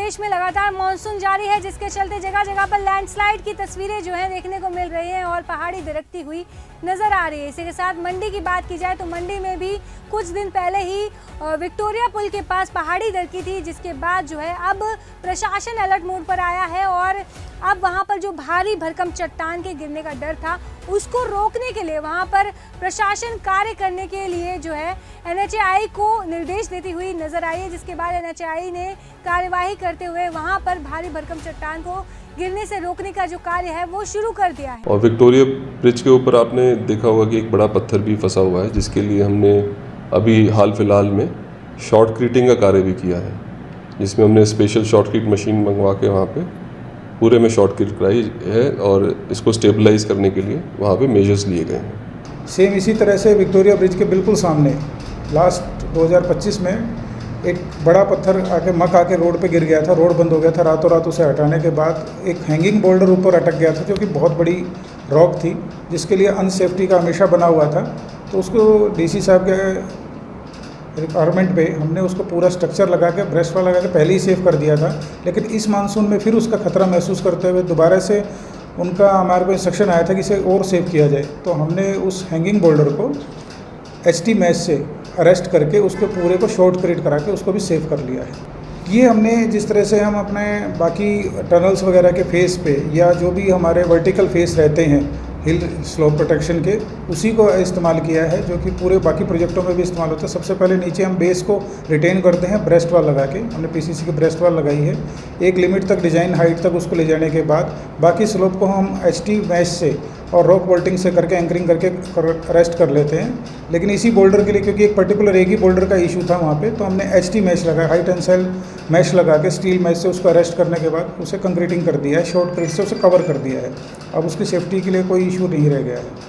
प्रदेश में लगातार मानसून जारी है, जिसके चलते जगह जगह पर लैंडस्लाइड की तस्वीरें जो है देखने को मिल रही हैं और पहाड़ी दरकती हुई नजर आ रही है। इसी के साथ मंडी की बात की जाए तो मंडी में भी कुछ दिन पहले ही विक्टोरिया पुल के पास पहाड़ी दरकी थी, जिसके बाद जो है अब प्रशासन अलर्ट मोड पर आया है और अब वहां पर जो भारी भरकम चट्टान के गिरने का डर था उसको रोकने के लिए वहां पर प्रशासन कार्य करने के लिए जो है NHAI को निर्देश देती हुई नजर आई है, जिसके बाद NHAI ने कार्यवाही करते हुए वहां पर भारी भरकम चट्टान को गिरने से रोकने का जो कार्य है वो शुरू कर दिया है। और विक्टोरिया ब्रिज के ऊपर आपने देखा होगा कि एक बड़ा पत्थर भी फंसा हुआ है, जिसके लिए हमने अभी हाल फिलहाल में शॉर्टक्रीटिंग का कार्य भी किया है, जिसमें हमने स्पेशल शॉर्टक्रीट मशीन मंगवा के वहाँ पे पूरे में शॉर्टक्रीट कराई है और इसको स्टेबलाइज करने के लिए वहाँ पे मेजर्स लिए गए हैं। सेम इसी तरह से विक्टोरिया ब्रिज के बिल्कुल सामने लास्ट 2025 में एक बड़ा पत्थर आके रोड पे गिर गया था। रोड बंद हो गया था, रातों रात उसे हटाने के बाद एक हैंगिंग बोल्डर ऊपर अटक गया था, जो कि बहुत बड़ी रॉक थी, जिसके लिए अनसेफ्टी का हमेशा बना हुआ था। तो उसको DC साहब के रिक्वायरमेंट पे हमने उसको पूरा स्ट्रक्चर लगा के ब्रेस्ट वाला लगा के पहले ही सेव कर दिया था, लेकिन इस मानसून में फिर उसका खतरा महसूस करते हुए दोबारा से उनका हमारे को इंस्ट्रक्शन आया था कि इसे और सेव किया जाए। तो हमने उस हैंगिंग बोल्डर को HT मैश से अरेस्ट करके उसको पूरे को शॉर्टक्रीट करा के उसको भी सेव कर लिया है। ये हमने जिस तरह से हम अपने बाकी टनल्स वगैरह के फेस पे या जो भी हमारे वर्टिकल फेस रहते हैं हिल स्लोप प्रोटेक्शन के, उसी को इस्तेमाल किया है, जो कि पूरे बाकी प्रोजेक्टों में भी इस्तेमाल होता है। सबसे पहले नीचे हम बेस को रिटेन करते हैं ब्रेस्ट वाल लगा के, हमने PCC की ब्रेस्ट वाल लगाई है। एक लिमिट तक डिज़ाइन हाइट तक उसको ले जाने के बाद बाकी स्लोप को हम HT मैश से और रॉक बोल्टिंग से करके एंकरिंग करके अरेस्ट कर लेते हैं। लेकिन इसी बोल्डर के लिए, क्योंकि एक पर्टिकुलर एक ही बोल्डर का इशू था वहाँ पे, तो हमने HT मैश लगाया, हाई टेंसाइल मैश लगा के स्टील मैश से उसको अरेस्ट करने के बाद उसे कंक्रीटिंग कर दिया है, शॉर्टक्रीट से उसे कवर कर दिया है। अब उसकी सेफ्टी के लिए कोई इशू नहीं रह गया है।